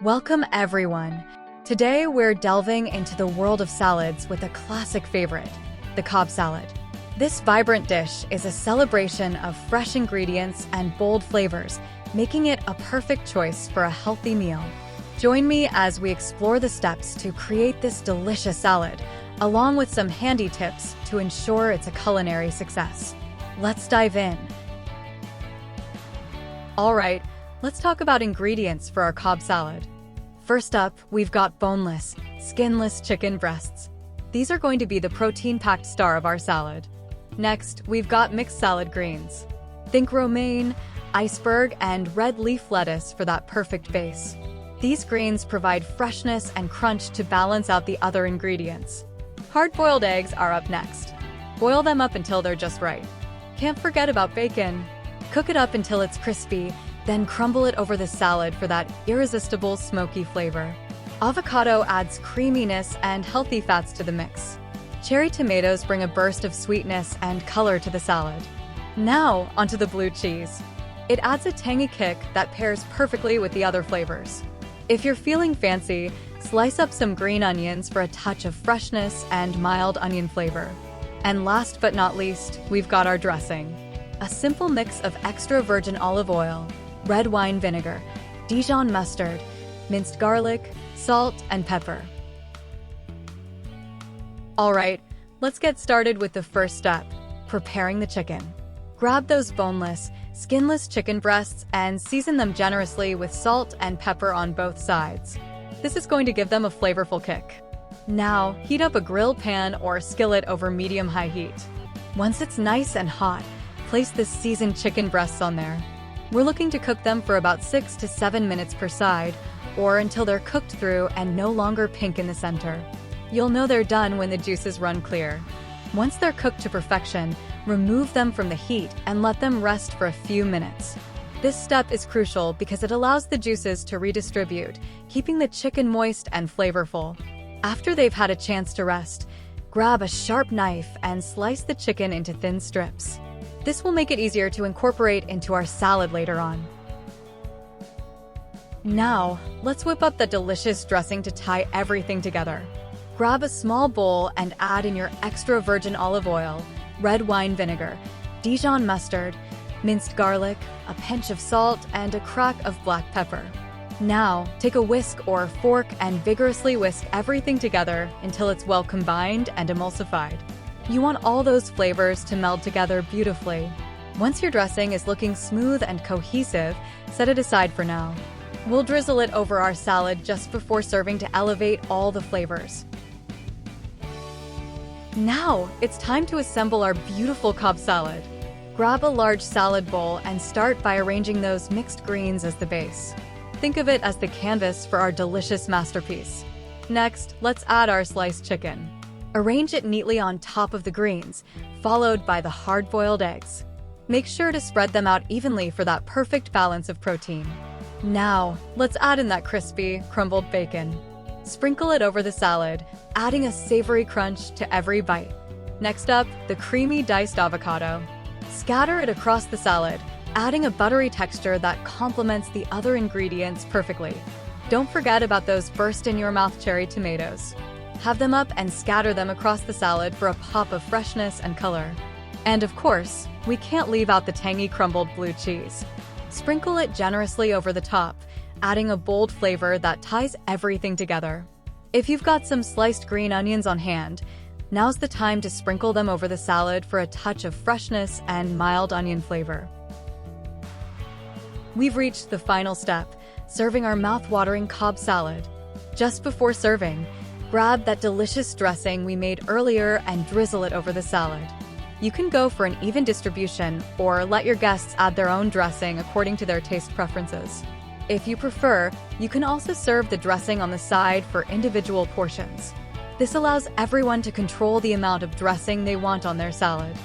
Welcome everyone. Today we're delving into the world of salads with a classic favorite, the Cobb salad. This vibrant dish is a celebration of fresh ingredients and bold flavors, making it a perfect choice for a healthy meal. Join me as we explore the steps to create this delicious salad, along with some handy tips to ensure it's a culinary success. Let's dive in. All right, let's talk about ingredients for our Cobb salad. First up, we've got boneless, skinless chicken breasts. These are going to be the protein-packed star of our salad. Next, we've got mixed salad greens. Think romaine, iceberg, and red leaf lettuce for that perfect base. These greens provide freshness and crunch to balance out the other ingredients. Hard-boiled eggs are up next. Boil them up until they're just right. Can't forget about bacon. Cook it up until it's crispy, then crumble it over the salad for that irresistible smoky flavor. Avocado adds creaminess and healthy fats to the mix. Cherry tomatoes bring a burst of sweetness and color to the salad. Now, onto the blue cheese. It adds a tangy kick that pairs perfectly with the other flavors. If you're feeling fancy, slice up some green onions for a touch of freshness and mild onion flavor. And last but not least, we've got our dressing. A simple mix of extra virgin olive oil, red wine vinegar, Dijon mustard, minced garlic, salt, and pepper. All right, let's get started with the first step, preparing the chicken. Grab those boneless, skinless chicken breasts and season them generously with salt and pepper on both sides. This is going to give them a flavorful kick. Now, heat up a grill pan or skillet over medium-high heat. Once it's nice and hot, place the seasoned chicken breasts on there. We're looking to cook them for about 6 to 7 minutes per side, or until they're cooked through and no longer pink in the center. You'll know they're done when the juices run clear. Once they're cooked to perfection, remove them from the heat and let them rest for a few minutes. This step is crucial because it allows the juices to redistribute, keeping the chicken moist and flavorful. After they've had a chance to rest, grab a sharp knife and slice the chicken into thin strips. This will make it easier to incorporate into our salad later on. Now, let's whip up the delicious dressing to tie everything together. Grab a small bowl and add in your extra virgin olive oil, red wine vinegar, Dijon mustard, minced garlic, a pinch of salt, and a crack of black pepper. Now, take a whisk or fork and vigorously whisk everything together until it's well combined and emulsified. You want all those flavors to meld together beautifully. Once your dressing is looking smooth and cohesive, set it aside for now. We'll drizzle it over our salad just before serving to elevate all the flavors. Now, it's time to assemble our beautiful Cobb salad. Grab a large salad bowl and start by arranging those mixed greens as the base. Think of it as the canvas for our delicious masterpiece. Next, let's add our sliced chicken. Arrange it neatly on top of the greens, followed by the hard-boiled eggs. Make sure to spread them out evenly for that perfect balance of protein. Now, let's add in that crispy, crumbled bacon. Sprinkle it over the salad, adding a savory crunch to every bite. Next up, the creamy diced avocado. Scatter it across the salad, adding a buttery texture that complements the other ingredients perfectly. Don't forget about those burst-in-your-mouth cherry tomatoes. Have them up and scatter them across the salad for a pop of freshness and color. And of course, we can't leave out the tangy crumbled blue cheese. Sprinkle it generously over the top, adding a bold flavor that ties everything together. If you've got some sliced green onions on hand, now's the time to sprinkle them over the salad for a touch of freshness and mild onion flavor. We've reached the final step, serving our mouth-watering Cobb salad. Just before serving, grab that delicious dressing we made earlier and drizzle it over the salad. You can go for an even distribution or let your guests add their own dressing according to their taste preferences. If you prefer, you can also serve the dressing on the side for individual portions. This allows everyone to control the amount of dressing they want on their salad.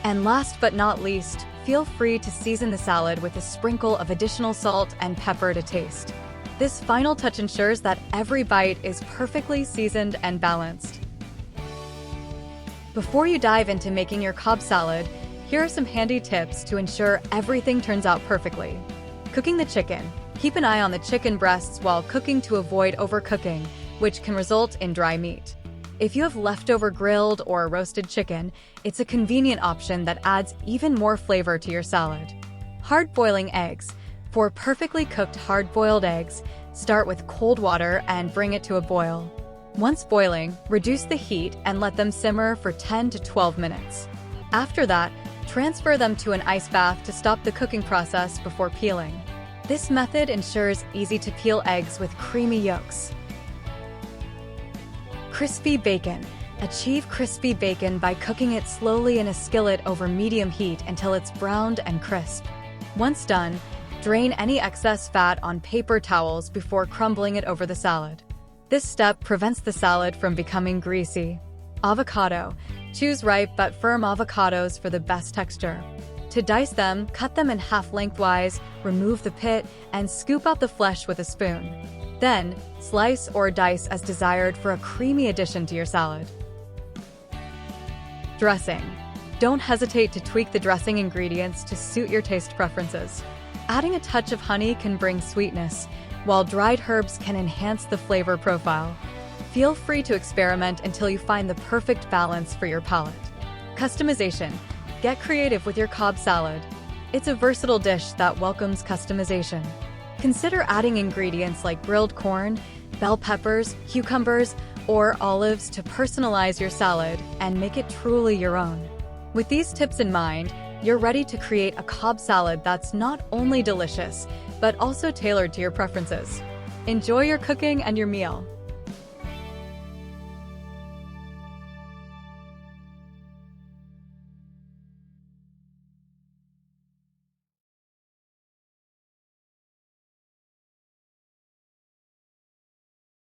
And last but not least, feel free to season the salad with a sprinkle of additional salt and pepper to taste. This final touch ensures that every bite is perfectly seasoned and balanced. Before you dive into making your Cobb salad, here are some handy tips to ensure everything turns out perfectly. Cooking the chicken. Keep an eye on the chicken breasts while cooking to avoid overcooking, which can result in dry meat. If you have leftover grilled or roasted chicken, it's a convenient option that adds even more flavor to your salad. Hard-boiling eggs. For perfectly cooked hard-boiled eggs, start with cold water and bring it to a boil. Once boiling, reduce the heat and let them simmer for 10 to 12 minutes. After that, transfer them to an ice bath to stop the cooking process before peeling. This method ensures easy-to-peel eggs with creamy yolks. Crispy bacon. Achieve crispy bacon by cooking it slowly in a skillet over medium heat until it's browned and crisp. Once done, drain any excess fat on paper towels before crumbling it over the salad. This step prevents the salad from becoming greasy. Avocado. Choose ripe but firm avocados for the best texture. To dice them, cut them in half lengthwise, remove the pit, and scoop out the flesh with a spoon. Then, slice or dice as desired for a creamy addition to your salad. Dressing. Don't hesitate to tweak the dressing ingredients to suit your taste preferences. Adding a touch of honey can bring sweetness, while dried herbs can enhance the flavor profile. Feel free to experiment until you find the perfect balance for your palate. Customization. Get creative with your Cobb salad. It's a versatile dish that welcomes customization. Consider adding ingredients like grilled corn, bell peppers, cucumbers, or olives to personalize your salad and make it truly your own. With these tips in mind, you're ready to create a Cobb salad that's not only delicious, but also tailored to your preferences. Enjoy your cooking and your meal.